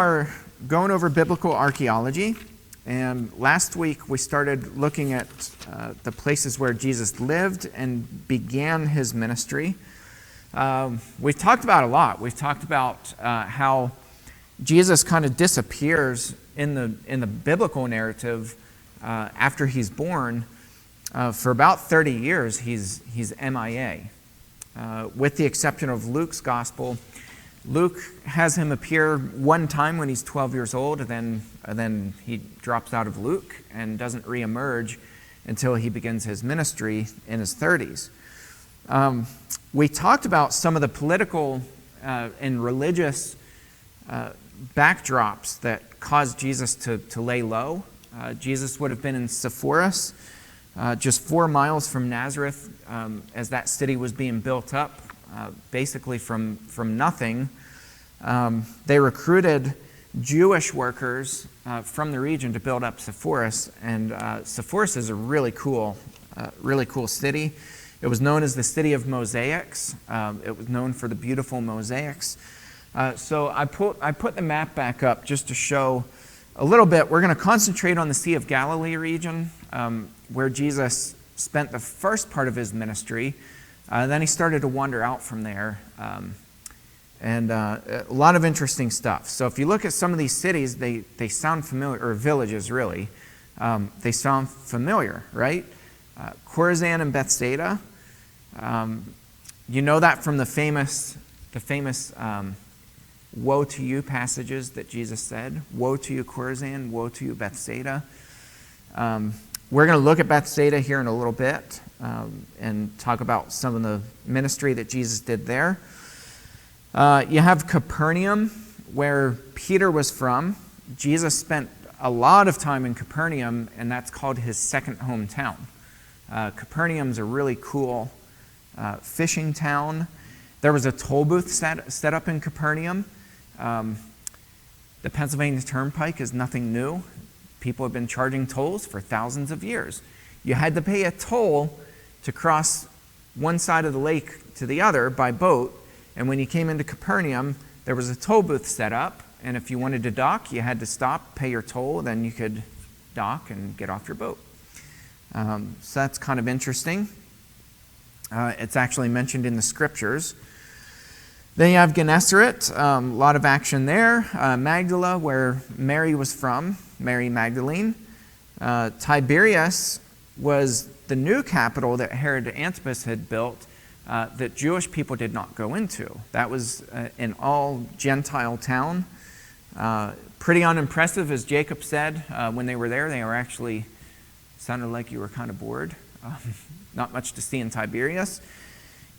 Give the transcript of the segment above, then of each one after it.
Are going over biblical archaeology, and last week we started looking at the places where Jesus lived and began his ministry. We've talked about a lot. We've talked about how Jesus kind of disappears in the biblical narrative after he's born. For about 30 years, he's MIA, with the exception of Luke's gospel. Luke has him appear one time when he's 12 years old, and then he drops out of Luke and doesn't reemerge until he begins his ministry in his 30s. We talked about some of the political and religious backdrops that caused Jesus to lay low. Jesus would have been in Sepphoris, just 4 miles from Nazareth, as that city was being built up. Basically from nothing. They recruited Jewish workers from the region to build up Sepphoris, and Sepphoris is a really cool city. It was known as the city of mosaics. It was known for the beautiful mosaics. So I put the map back up just to show a little bit. We're going to concentrate on the Sea of Galilee region, where Jesus spent the first part of his ministry. Then he started to wander out from there, and a lot of interesting stuff. So if you look at some of these cities, they sound familiar, or villages really. They sound familiar, right? Chorazin and Bethsaida. You know that from the famous "Woe to you" passages that Jesus said. Woe to you, Chorazin! Woe to you, Bethsaida! We're going to look at Bethsaida here in a little bit and talk about some of the ministry that Jesus did there. You have Capernaum, where Peter was from. Jesus spent a lot of time in Capernaum, and that's called his second hometown. Capernaum's a really cool fishing town. There was a toll booth set up in Capernaum. The Pennsylvania Turnpike is nothing new. People have been charging tolls for thousands of years. You had to pay a toll to cross one side of the lake to the other by boat, and when you came into Capernaum, there was a toll booth set up, and if you wanted to dock, you had to stop, pay your toll, then you could dock and get off your boat. So that's kind of interesting. It's actually mentioned in the scriptures. Then you have Gennesaret, a lot of action there. Magdala, where Mary was from, Mary Magdalene. Tiberius was the new capital that Herod Antipas had built that Jewish people did not go into. That was an all-Gentile town. Pretty unimpressive, as Jacob said. When they were there, they were actually, sounded like you were kind of bored. Not much to see in Tiberius.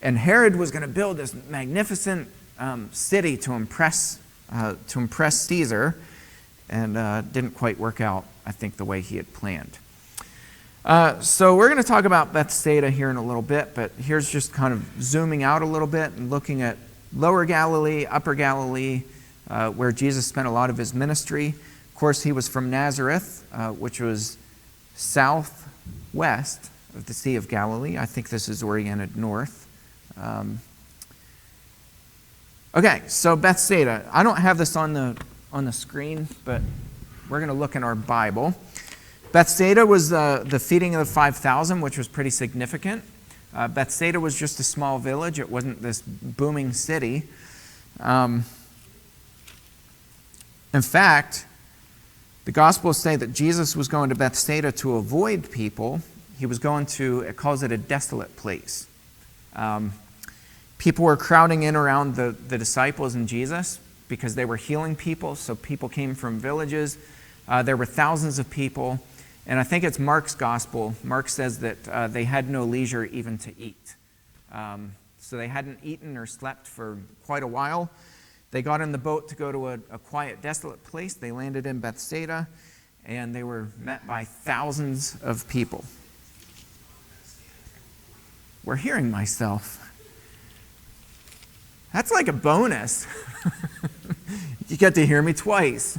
And Herod was going to build this magnificent city to impress Caesar, and didn't quite work out, I think, the way he had planned. So we're going to talk about Bethsaida here in a little bit, but here's just kind of zooming out a little bit and looking at Lower Galilee, Upper Galilee, where Jesus spent a lot of his ministry. Of course, he was from Nazareth, which was southwest of the Sea of Galilee. I think this is oriented north. Okay, so Bethsaida. I don't have this on the screen, but we're going to look in our Bible. Bethsaida was the feeding of the 5,000, which was pretty significant. Bethsaida was just a small village. It wasn't this booming city. In fact, the Gospels say that Jesus was going to Bethsaida to avoid people. He was going to, it calls it a desolate place. People were crowding in around the disciples and Jesus because they were healing people, so people came from villages. There were thousands of people, and I think it's Mark's gospel. Mark says that they had no leisure even to eat. So they hadn't eaten or slept for quite a while. They got in the boat to go to a quiet, desolate place. They landed in Bethsaida, and they were met by thousands of people. We're hearing myself. That's like a bonus. You get to hear me twice.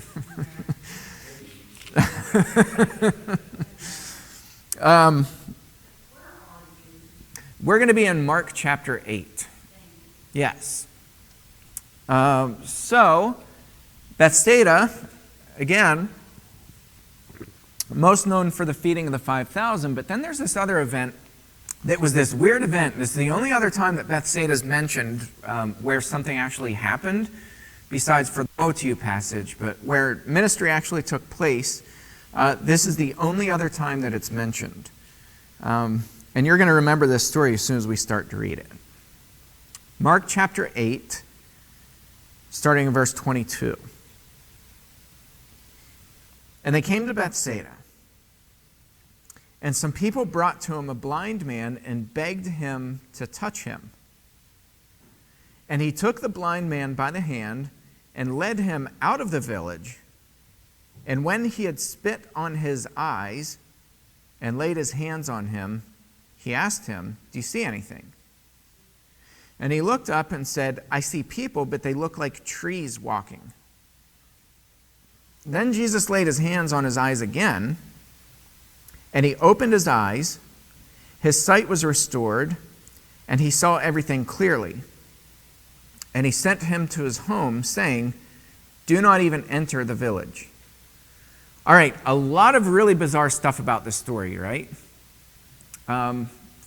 We're going to be in Mark chapter 8. Yes. So Bethsaida, again, most known for the feeding of the 5,000, but then there's this other event that was this weird event. This is the only other time that Bethsaida is mentioned where something actually happened, besides for the Woe to You passage, but where ministry actually took place. This is the only other time that it's mentioned. And you're going to remember this story as soon as we start to read it. Mark chapter 8, starting in verse 22. And they came to Bethsaida. And some people brought to him a blind man and begged him to touch him. And he took the blind man by the hand and led him out of the village. And when he had spit on his eyes and laid his hands on him, he asked him, "Do you see anything?" And he looked up and said, "I see people, but they look like trees walking." Then Jesus laid his hands on his eyes again, and he opened his eyes. His sight was restored, and he saw everything clearly. And he sent him to his home, saying, "Do not even enter the village." All right, a lot of really bizarre stuff about this story, right?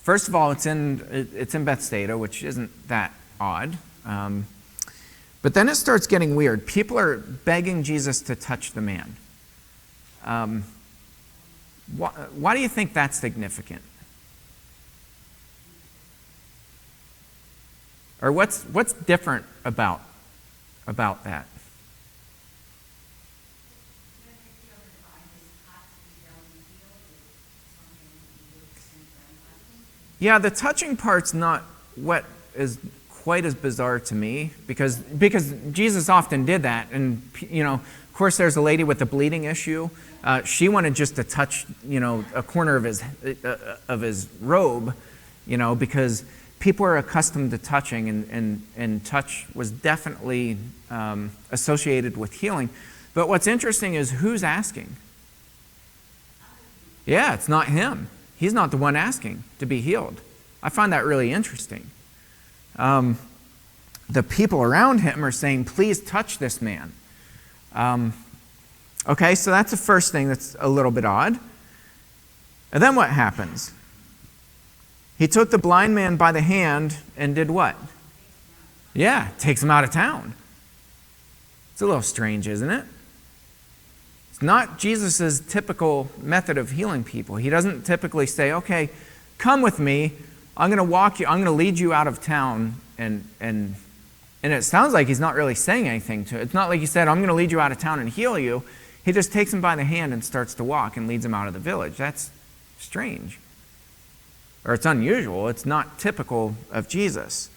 First of all, it's in Bethsaida, which isn't that odd. But then it starts getting weird. People are begging Jesus to touch the man. Why do you think that's significant? Or what's different about that? Yeah, the touching part's not what is quite as bizarre to me, because Jesus often did that. And, of course, there's a lady with a bleeding issue. She wanted just to touch, a corner of his robe, because people are accustomed to touching, and touch was definitely associated with healing. But what's interesting is who's asking. Yeah, it's not him. He's not the one asking to be healed. I find that really interesting. The people around him are saying, "Please touch this man." Okay, so that's the first thing that's a little bit odd. And then what happens? He took the blind man by the hand and did what? Yeah, takes him out of town. It's a little strange, isn't it? It's not Jesus' typical method of healing people. He doesn't typically say, "Okay, come with me. I'm going to walk you. I'm going to lead you out of town." And it sounds like he's not really saying anything to it. It's not like he said, "I'm going to lead you out of town and heal you." He just takes him by the hand and starts to walk and leads him out of the village. That's strange. Or it's unusual. It's not typical of Jesus.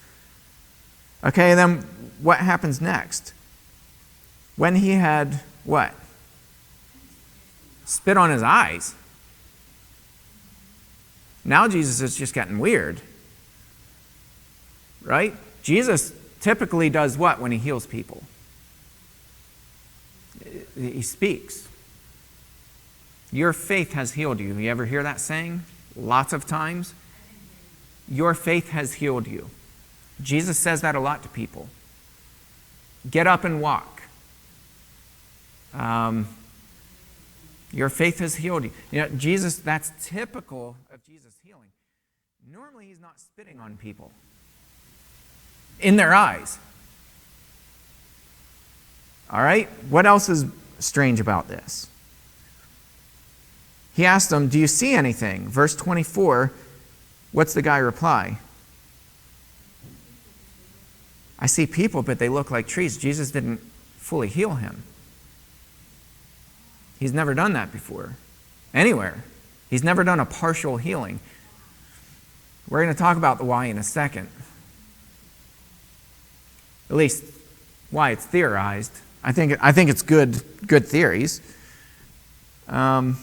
Okay, then what happens next? When he had what? Spit on his eyes. Now Jesus is just getting weird. Right? Jesus typically does what when he heals people? He speaks. Your faith has healed you. You ever hear that saying? Lots of times. Your faith has healed you. Jesus says that a lot to people. Get up and walk. Your faith has healed you. Jesus, that's typical of Jesus' healing. Normally, he's not spitting on people in their eyes. All right? What else is strange about this? He asked them, "Do you see anything?" Verse 24, what's the guy reply? "I see people, but they look like trees." Jesus didn't fully heal him. He's never done that before, anywhere. He's never done a partial healing. We're going to talk about the why in a second. At least why it's theorized. I think it's good theories. And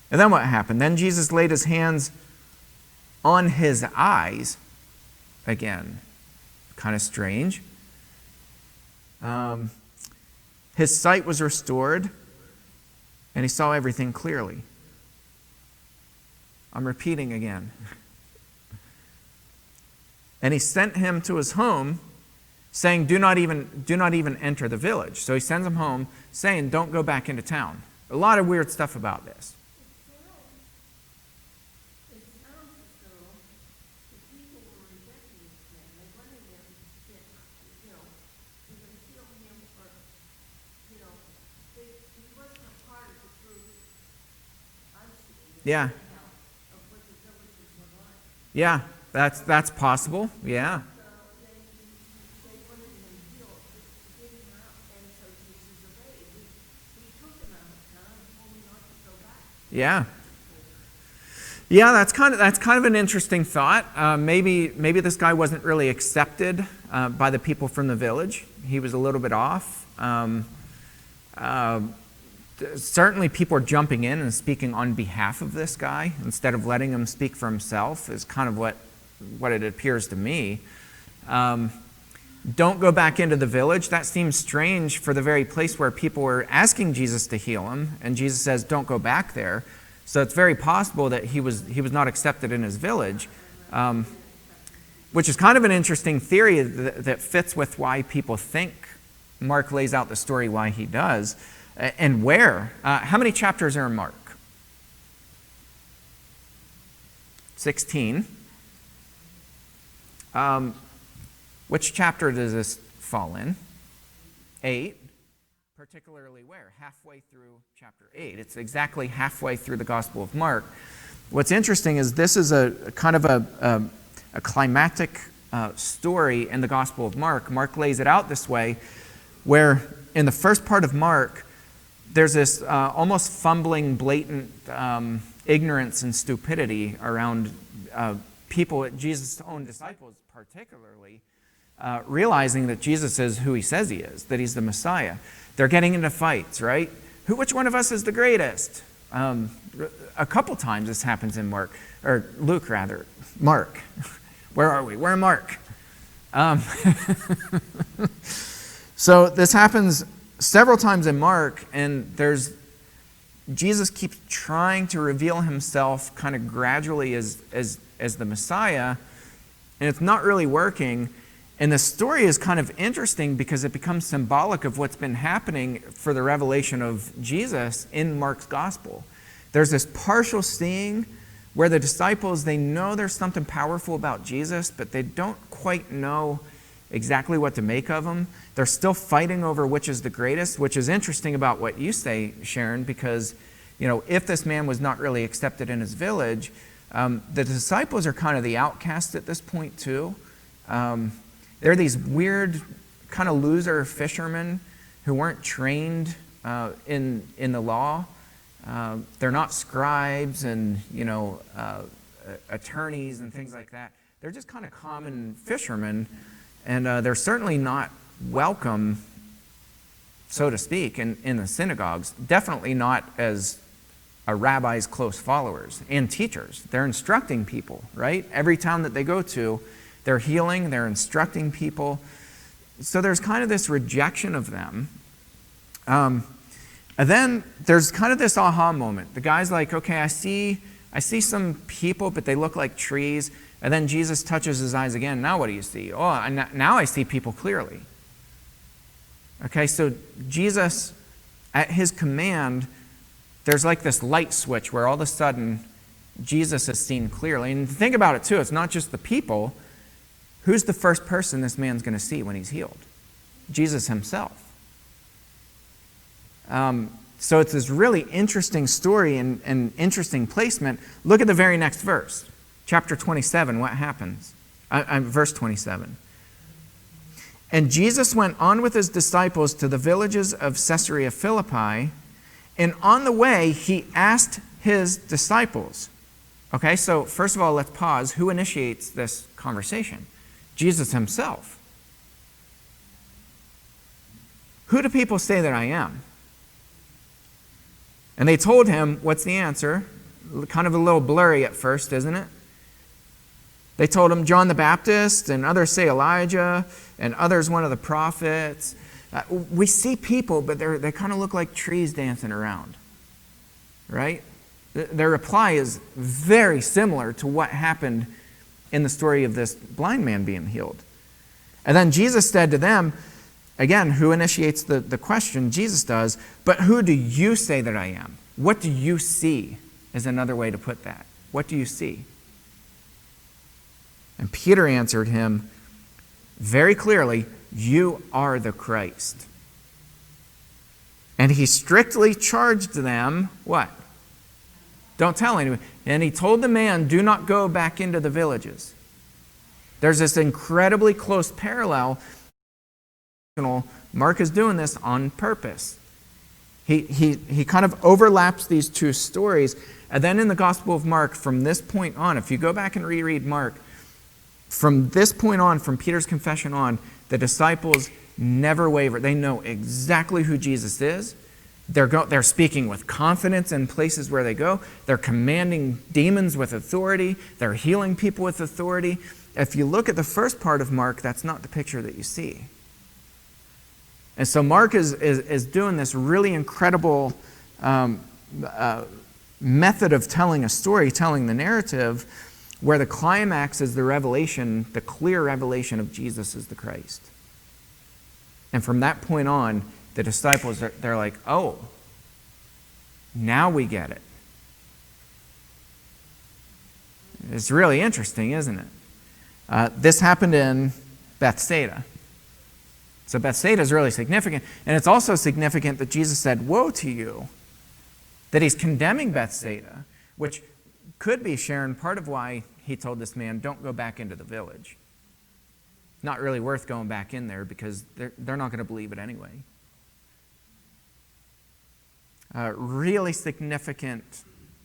then what happened? Then Jesus laid his hands on his eyes again. Kind of strange. His sight was restored, and he saw everything clearly. I'm repeating again. And he sent him to his home, saying, do not even enter the village. So he sends them home, saying, don't go back into town. A lot of weird stuff about this. Yeah. Yeah, that's possible. Yeah. Yeah. Yeah, that's kind of an interesting thought. Maybe this guy wasn't really accepted by the people from the village. He was a little bit off. Certainly people are jumping in and speaking on behalf of this guy instead of letting him speak for himself is kind of what it appears to me. Don't go back into the village. That seems strange for the very place where people were asking Jesus to heal him, and Jesus says, don't go back there. So it's very possible that he was not accepted in his village, which is kind of an interesting theory that fits with why people think Mark lays out the story why he does. And where? How many chapters are in Mark? 16. Which chapter does this fall in? 8. Particularly where? Halfway through chapter 8. It's exactly halfway through the Gospel of Mark. What's interesting is this is a kind of a climactic story in the Gospel of Mark. Mark lays it out this way, where in the first part of Mark, there's this almost fumbling, blatant ignorance and stupidity around people, Jesus' own disciples particularly, realizing that Jesus is who he says he is, that he's the Messiah. They're getting into fights, right? Which one of us is the greatest? A couple times this happens in Mark, or Luke rather. Mark. Where are we? Where Mark? So this happens several times in Mark, and Jesus keeps trying to reveal himself kind of gradually as the Messiah, and it's not really working. And the story is kind of interesting because it becomes symbolic of what's been happening for the revelation of Jesus in Mark's gospel. There's this partial seeing where the disciples, they know there's something powerful about Jesus, but they don't quite know exactly what to make of him. They're still fighting over which is the greatest, which is interesting about what you say, Sharon, because, if this man was not really accepted in his village, the disciples are kind of the outcasts at this point too. They're these weird kind of loser fishermen who weren't trained in the law. They're not scribes and, attorneys and things like that. They're just kind of common fishermen, and they're certainly not welcome, so to speak, in the synagogues. Definitely not as a rabbi's close followers and teachers. They're instructing people, right? Every town that they go to, they're healing, they're instructing people. So there's kind of this rejection of them. And then there's kind of this aha moment. The guy's like, okay, I see some people, but they look like trees. And then Jesus touches his eyes again. Now what do you see? Oh, now I see people clearly. Okay, so Jesus, at his command, there's like this light switch where all of a sudden Jesus is seen clearly. And think about it too, it's not just the people. Who's the first person this man's going to see when he's healed? Jesus himself. So it's this really interesting story and interesting placement. Look at the very next verse. Chapter 27, what happens? Verse 27. And Jesus went on with his disciples to the villages of Caesarea Philippi, and on the way he asked his disciples. Okay, so first of all, let's pause. Who initiates this conversation? Jesus himself. Who do people say that I am? And they told him, what's the answer? Kind of a little blurry at first, isn't it? They told him John the Baptist, and others say Elijah, and others one of the prophets. We see people, but they kind of look like trees dancing around, right? Their reply is very similar to what happened in the story of this blind man being healed. And then Jesus said to them, again, who initiates the question? Jesus does. But who do you say that I am? What do you see is another way to put that. What do you see? And Peter answered him very clearly, you are the Christ. And he strictly charged them, what? Don't tell anyone. And he told the man, do not go back into the villages. There's this incredibly close parallel. Mark is doing this on purpose. He kind of overlaps these two stories. And then in the Gospel of Mark, from this point on, if you go back and reread Mark, from this point on, from Peter's confession on, the disciples never waver. They know exactly who Jesus is. They're speaking with confidence in places where they go. They're commanding demons with authority. They're healing people with authority. If you look at the first part of Mark, that's not the picture that you see. And so Mark is doing this really incredible method of telling a story, telling the narrative, where the climax is the revelation, the clear revelation of Jesus as the Christ. And from that point on, the disciples, they're like, oh, now we get it. It's really interesting, isn't it? This happened in Bethsaida. So Bethsaida is really significant. And it's also significant that Jesus said, woe to you, that he's condemning Bethsaida, which could be, Sharon, part of why he told this man, don't go back into the village. Not really worth going back in there because they're not going to believe it anyway. Really significant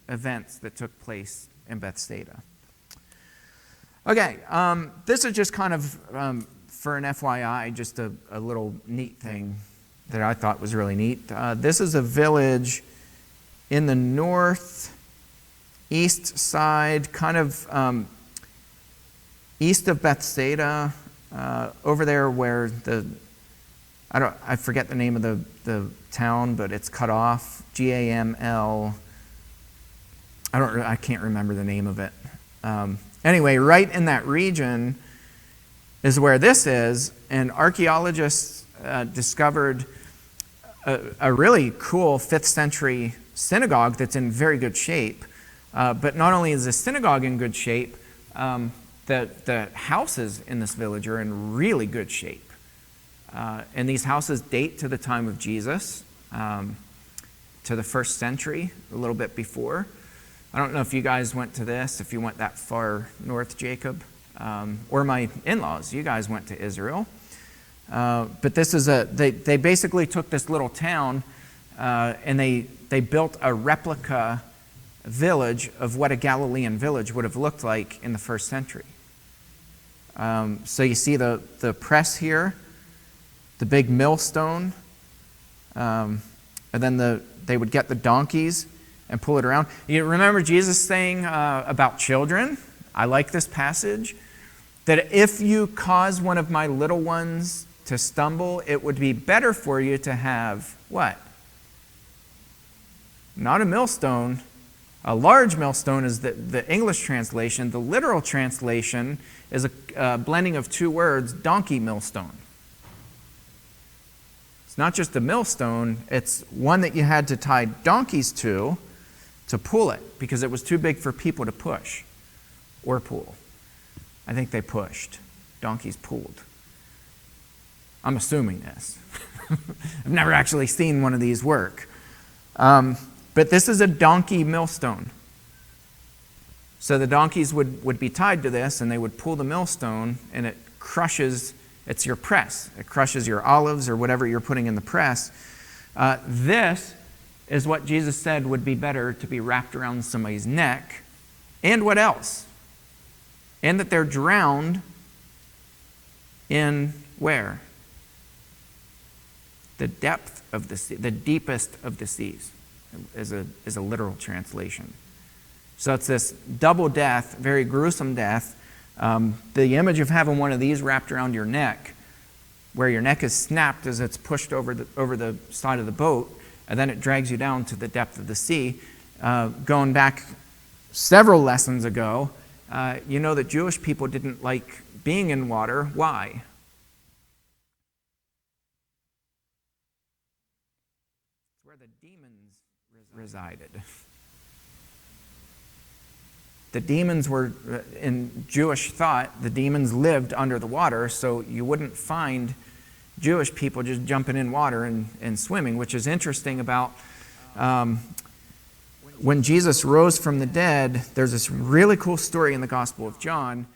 events that took place in Bethsaida. Okay, this is just kind of, for an FYI, just a little neat thing that I thought was really neat. This is a village in the northeast side, kind of east of Bethsaida, over there where I forget the name of the town, but it's cut off. Gaml. I can't remember the name of it. Anyway, right in that region is where this is, and archaeologists discovered a really cool 5th century synagogue that's in very good shape. But not only is the synagogue in good shape, the houses in this village are in really good shape. And these houses date to the time of Jesus, to the 1st century, a little bit before. I don't know if you guys went to this, if you went that far north, Jacob, or my in-laws. You guys went to Israel. But this is they basically took this little town and they built a replica village of what a Galilean village would have looked like in the 1st century. So you see the press here, the big millstone, and then they would get the donkeys and pull it around. You remember Jesus saying about children, I like this passage, that if you cause one of my little ones to stumble, it would be better for you to have what? Not a millstone. A large millstone is the English translation. The literal translation is a blending of two words, donkey millstone. It's not just a millstone, it's one that you had to tie donkeys to pull it, because it was too big for people to push or pull. I think they pushed. Donkeys pulled. I'm assuming this. I've never actually seen one of these work. But this is a donkey millstone. So the donkeys would be tied to this, and they would pull the millstone, and it crushes, it's your press. It crushes your olives or whatever you're putting in the press. This is what Jesus said would be better to be wrapped around somebody's neck. And what else? And that they're drowned in where? The depth of the sea, the deepest of the seas, is a literal translation. So it's this double death, very gruesome death. The image of having one of these wrapped around your neck, where your neck is snapped as it's pushed over the side of the boat, and then it drags you down to the depth of the sea. Going back several lessons ago, you know that Jewish people didn't like being in water. Why? demons resided. The demons were, in Jewish thought, the demons lived under the water, so you wouldn't find Jewish people just jumping in water and swimming, which is interesting about when Jesus rose from the dead. There's this really cool story in the Gospel of John.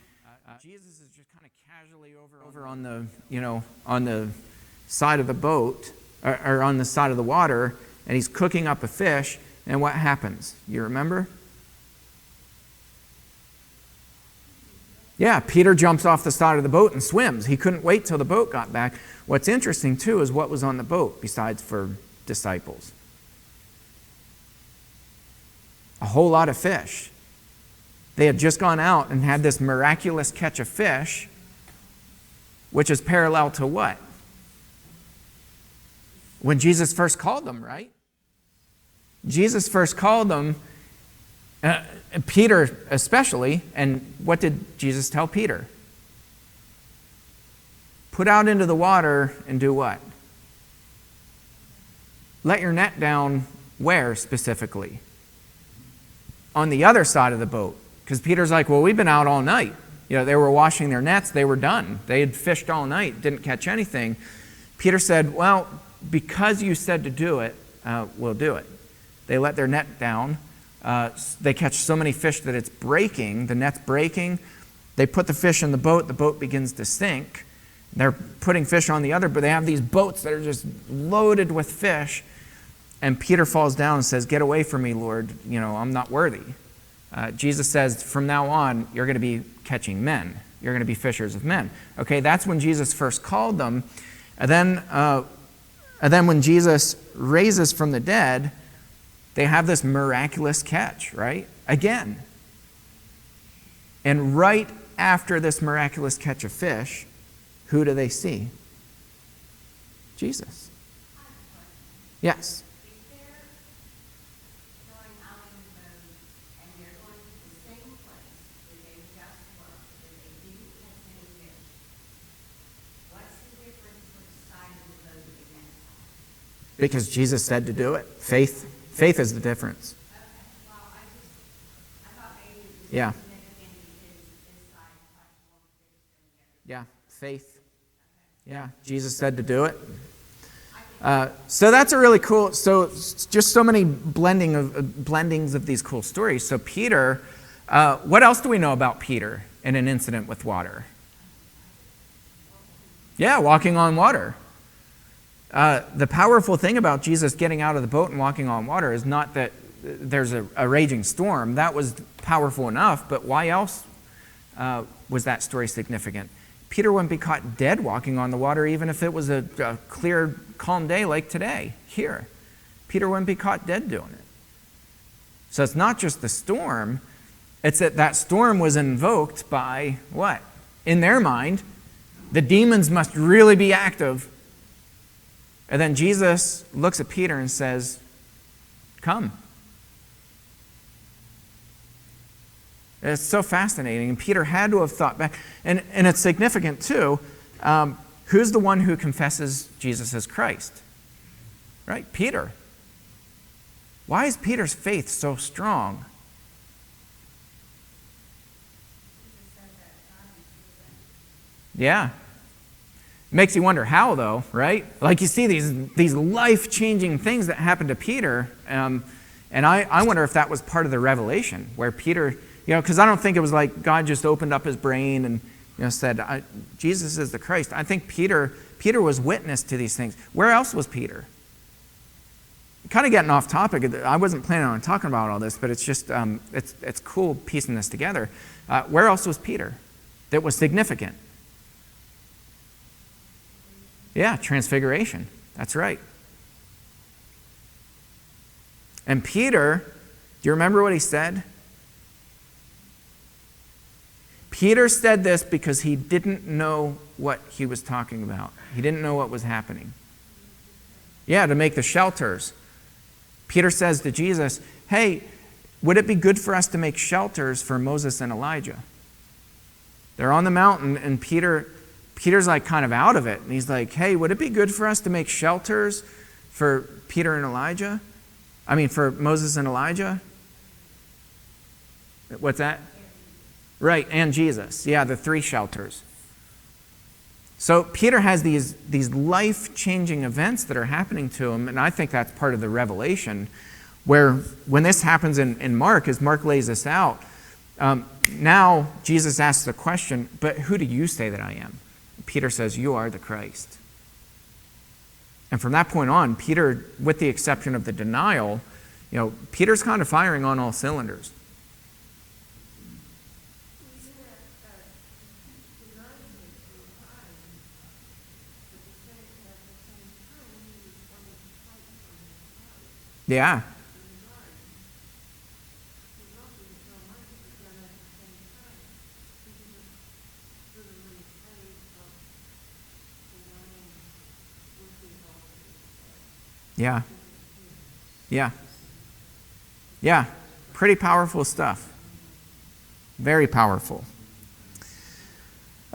Jesus is just kind of casually over on the side of the boat, or on the side of the water, and he's cooking up a fish, and what happens? You remember? Yeah, Peter jumps off the side of the boat and swims. He couldn't wait till the boat got back. What's interesting, too, is what was on the boat besides for disciples. A whole lot of fish. They had just gone out and had this miraculous catch of fish, which is parallel to what? When Jesus first called them, right? Jesus first called them, Peter especially, and what did Jesus tell Peter? Put out into the water and do what? Let your net down where specifically? On the other side of the boat. Because Peter's like, well, we've been out all night. They were washing their nets. They were done. They had fished all night, didn't catch anything. Peter said, well, because you said to do it, we'll do it. They let their net down. They catch so many fish that it's breaking. The net's breaking. They put the fish in the boat begins to sink. They're putting fish on the other, but they have these boats that are just loaded with fish. And Peter falls down and says, get away from me, Lord. I'm not worthy. Jesus says, from now on, you're going to be catching men. You're going to be fishers of men. Okay, that's when Jesus first called them. And then when Jesus raises from the dead, they have this miraculous catch, right? Again. And right after this miraculous catch of fish, who do they see? Jesus. Yes. Because Jesus said to do it. Faith is the difference. Yeah. Yeah, faith. Yeah, Jesus said to do it. So that's a really cool, so just so many blendings of these cool stories. So Peter, what else do we know about Peter in an incident with water? Yeah, walking on water. The powerful thing about Jesus getting out of the boat and walking on water is not that there's a raging storm. That was powerful enough, but why else was that story significant? Peter wouldn't be caught dead walking on the water even if it was a clear, calm day like today, here. Peter wouldn't be caught dead doing it. So it's not just the storm, it's that storm was invoked by what? In their mind, the demons must really be active. And then Jesus looks at Peter and says, come. It's so fascinating. And Peter had to have thought back. And it's significant too. Who's the one who confesses Jesus as Christ? Right? Peter. Why is Peter's faith so strong? Yeah. Makes you wonder how, though, right? Like you see these life-changing things that happen to Peter, and I wonder if that was part of the revelation, where Peter, because I don't think it was like God just opened up his brain and said, Jesus is the Christ. I think Peter was witness to these things. Where else was Peter? Kind of getting off topic. I wasn't planning on talking about all this, but it's just it's cool piecing this together. Where else was Peter that was significant? Yeah, Transfiguration. That's right. And Peter, do you remember what he said? Peter said this because he didn't know what he was talking about. He didn't know what was happening. Yeah, to make the shelters. Peter says to Jesus, hey, would it be good for us to make shelters for Moses and Elijah? They're on the mountain, and Peter's like kind of out of it. And he's like, hey, would it be good for us to make shelters for Peter and Elijah? I mean, for Moses and Elijah? What's that? Right, and Jesus. Yeah, the 3 shelters. So Peter has these life-changing events that are happening to him, and I think that's part of the revelation, where when this happens in Mark, as Mark lays this out, now Jesus asks the question, but who do you say that I am? Peter says, you are the Christ. And from that point on, Peter, with the exception of the denial, Peter's kind of firing on all cylinders. Yeah. Yeah. Yeah. Yeah. Pretty powerful stuff. Very powerful.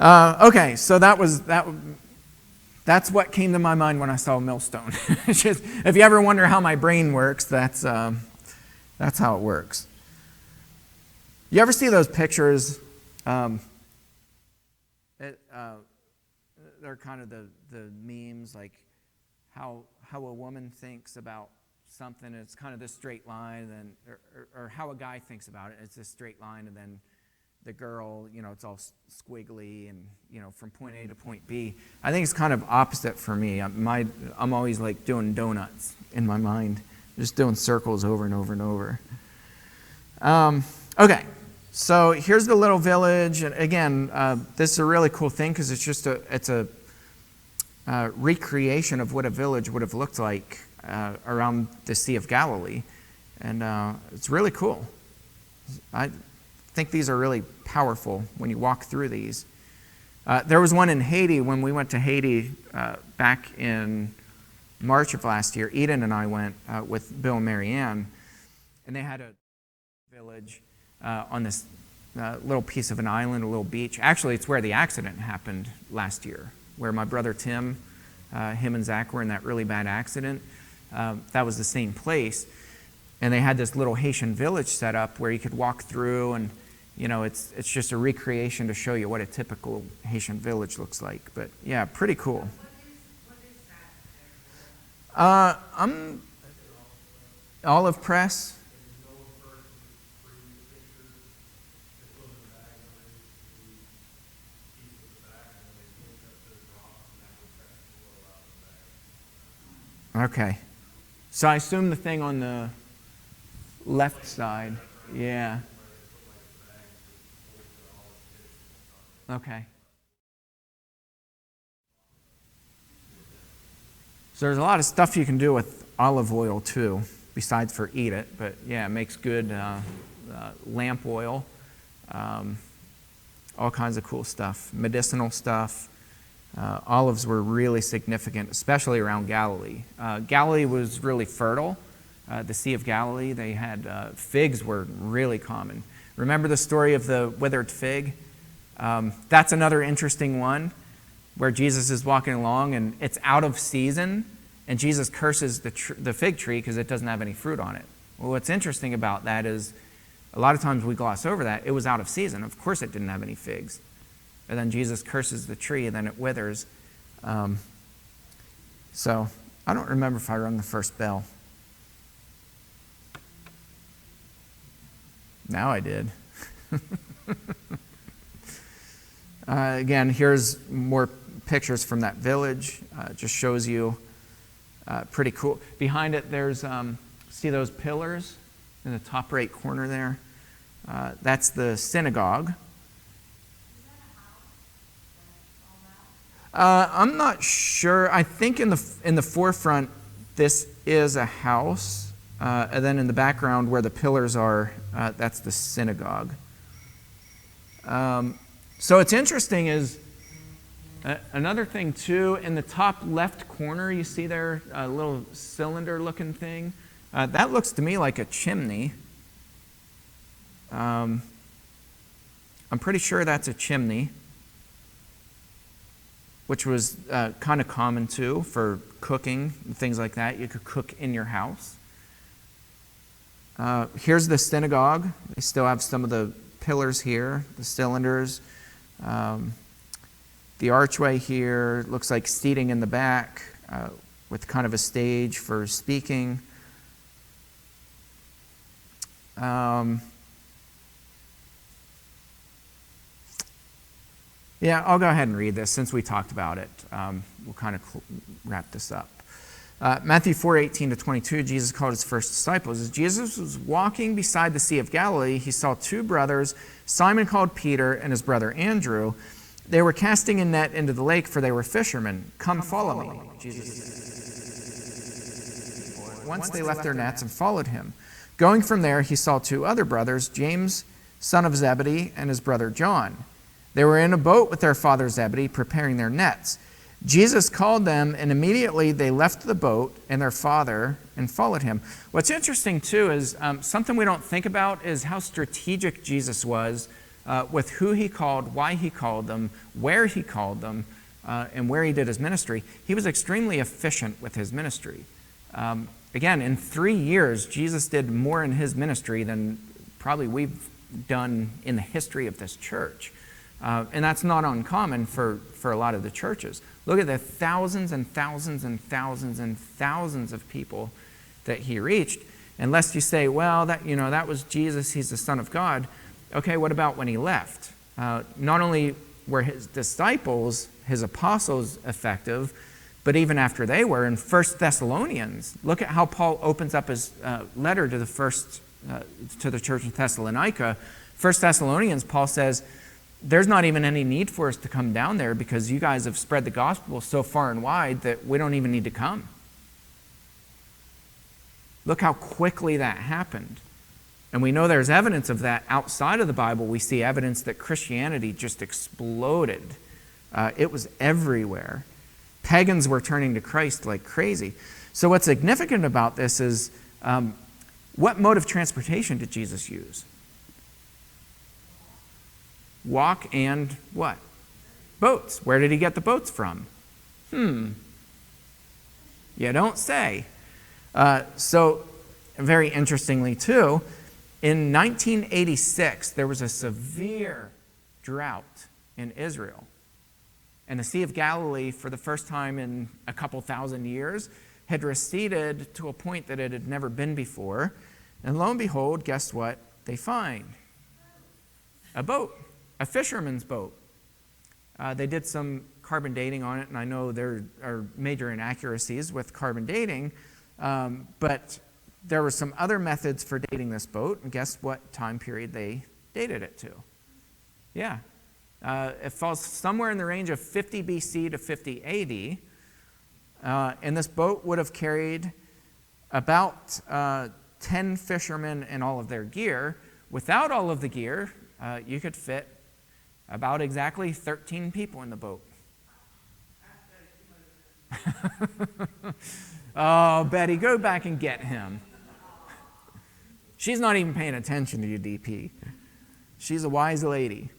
Okay, so that's what came to my mind when I saw Millstone. Just, if you ever wonder how my brain works, that's how it works. You ever see those pictures? They're kind of the memes, like how a woman thinks about something, it's kind of this straight line, and or how a guy thinks about it, it's this straight line, and then the girl, it's all squiggly and, from point A to point B. I think it's kind of opposite for me. I'm always like doing donuts in my mind, just doing circles over and over and over. Okay, so here's the little village. And again, this is a really cool thing because it's a recreation of what a village would have looked like around the Sea of Galilee. And it's really cool. I think these are really powerful when you walk through these. There was one in Haiti when we went to Haiti back in March of last year. Eden and I went with Bill and Mary Ann, and they had a village on this little piece of an island, a little beach. Actually, it's where the accident happened last year, where my brother Tim, him and Zach were in that really bad accident. That was the same place. And they had this little Haitian village set up where you could walk through, and it's just a recreation to show you what a typical Haitian village looks like. But yeah, pretty cool. What is that? I'm Olive Press. Okay. So I assume the thing on the left side. Yeah. Okay. So there's a lot of stuff you can do with olive oil too, besides for eat it. But yeah, it makes good lamp oil, all kinds of cool stuff, medicinal stuff. Olives were really significant, especially around Galilee. Galilee was really fertile. The Sea of Galilee, they had figs were really common. Remember the story of the withered fig? That's another interesting one where Jesus is walking along and it's out of season, and Jesus curses the fig tree because it doesn't have any fruit on it. Well, what's interesting about that is a lot of times we gloss over that. It was out of season. Of course it didn't have any figs. And then Jesus curses the tree, and then it withers. So I don't remember if I rung the first bell. Now I did. Again, here's more pictures from that village. Just shows you pretty cool. Behind it, there's, see those pillars in the top right corner there? That's the synagogue. I'm not sure. I think in the forefront, this is a house. And then in the background where the pillars are, that's the synagogue. So it's interesting is another thing too, in the top left corner, you see there a little cylinder looking thing. That looks to me like a chimney. I'm pretty sure that's a chimney, which was kind of common too for cooking and things like that. You could cook in your house. Here's the synagogue. They still have some of the pillars here, the cylinders. The archway here looks like seating in the back with kind of a stage for speaking. Yeah, I'll go ahead and read this since we talked about it. We'll kind of wrap this up. Matthew 4:18-22, Jesus called his first disciples. As Jesus was walking beside the Sea of Galilee, he saw two brothers, Simon called Peter and his brother Andrew. They were casting a net into the lake, for they were fishermen. Come follow me, Jesus said. Once they left their nets and followed him. Going from there, he saw two other brothers, James, son of Zebedee, and his brother John. They were in a boat with their father Zebedee, preparing their nets. Jesus called them, and immediately they left the boat and their father and followed him. What's interesting, too, is something we don't think about is how strategic Jesus was with who he called, why he called them, where he called them, and where he did his ministry. He was extremely efficient with his ministry. Again, in 3 years, Jesus did more in his ministry than probably we've done in the history of this church. And that's not uncommon for a lot of the churches. Look at the thousands and thousands and thousands and thousands of people that he reached. Unless you say, well, that was Jesus, he's the Son of God. Okay, what about when he left? Not only were his disciples, his apostles, effective, but even after they were, in 1 Thessalonians, look at how Paul opens up his letter to the church in Thessalonica. 1 Thessalonians, Paul says, there's not even any need for us to come down there because you guys have spread the gospel so far and wide that we don't even need to come. Look how quickly that happened. And we know there's evidence of that outside of the Bible. We see evidence that Christianity just exploded. It was everywhere. Pagans were turning to Christ like crazy. So what's significant about this is what mode of transportation did Jesus use? Walk and what? Boats. Where did he get the boats from? You don't say. So very interestingly too, in 1986, there was a severe drought in Israel. And the Sea of Galilee, for the first time in a couple thousand years, had receded to a point that it had never been before. And lo and behold, guess what they find? A boat. A fisherman's boat. They did some carbon dating on it, and I know there are major inaccuracies with carbon dating, but there were some other methods for dating this boat, and guess what time period they dated it to? Yeah. It falls somewhere in the range of 50 BC to 50 AD, and this boat would have carried about 10 fishermen and all of their gear. Without all of the gear, you could fit about exactly 13 people in the boat. Oh, Betty, go back and get him. She's not even paying attention to you, DP. She's a wise lady.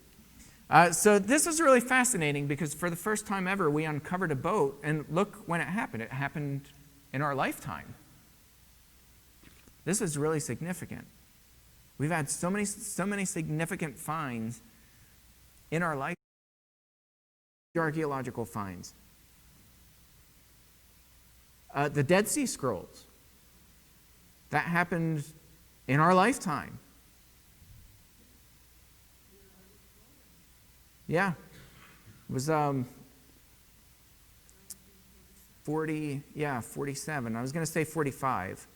So this is really fascinating because for the first time ever, we uncovered a boat, and look when it happened. It happened in our lifetime. This is really significant. We've had so many significant finds in our life, archaeological finds. The Dead Sea Scrolls. That happened in our lifetime. Yeah. It was 47. I was going to say 45,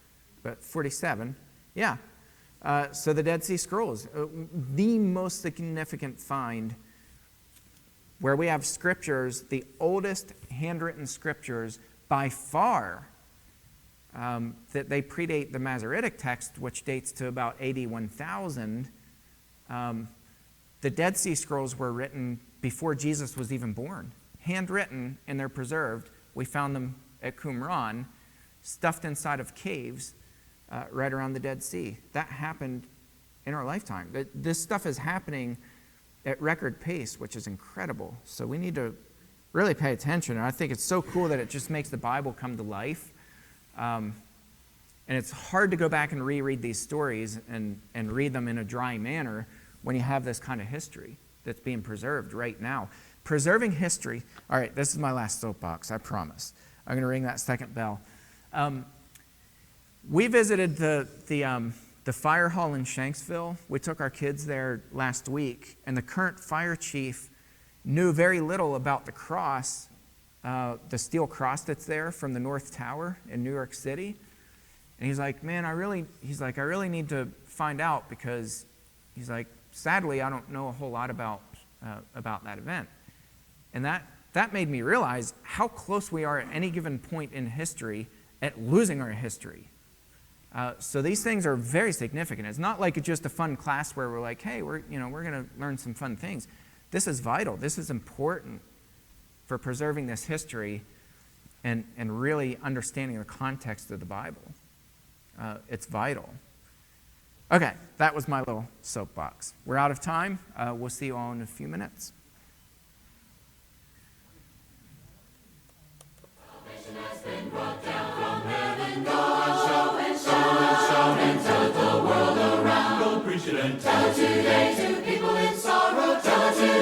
but 47. Yeah. So the Dead Sea Scrolls, the most significant find where we have scriptures, the oldest handwritten scriptures by far, that they predate the Masoretic text, which dates to about AD 1000. The Dead Sea Scrolls were written before Jesus was even born, handwritten, and they're preserved. We found them at Qumran, stuffed inside of caves right around the Dead Sea. That happened in our lifetime. This stuff is happening at record pace, which is incredible. So we need to really pay attention. And I think it's so cool that it just makes the Bible come to life. And it's hard to go back and reread these stories and read them in a dry manner when you have this kind of history that's being preserved right now. Preserving history. All right, this is my last soapbox, I promise. I'm going to ring that second bell. We visited the fire hall in Shanksville. We took our kids there last week, and the current fire chief knew very little about the cross, the steel cross that's there from the North Tower in New York City. And he's like, man, I really need to find out, because he's like, sadly, I don't know a whole lot about that event. And that made me realize how close we are at any given point in history at losing our history. So these things are very significant. It's not like it's just a fun class where we're like, hey, we're going to learn some fun things. This is vital. This is important for preserving this history and really understanding the context of the Bible. It's vital. Okay, that was my little soapbox. We're out of time. We'll see you all in a few minutes. Salvation has been brought down from heaven. Go and show and show and show and tell the world around. Go preach it and tell it today to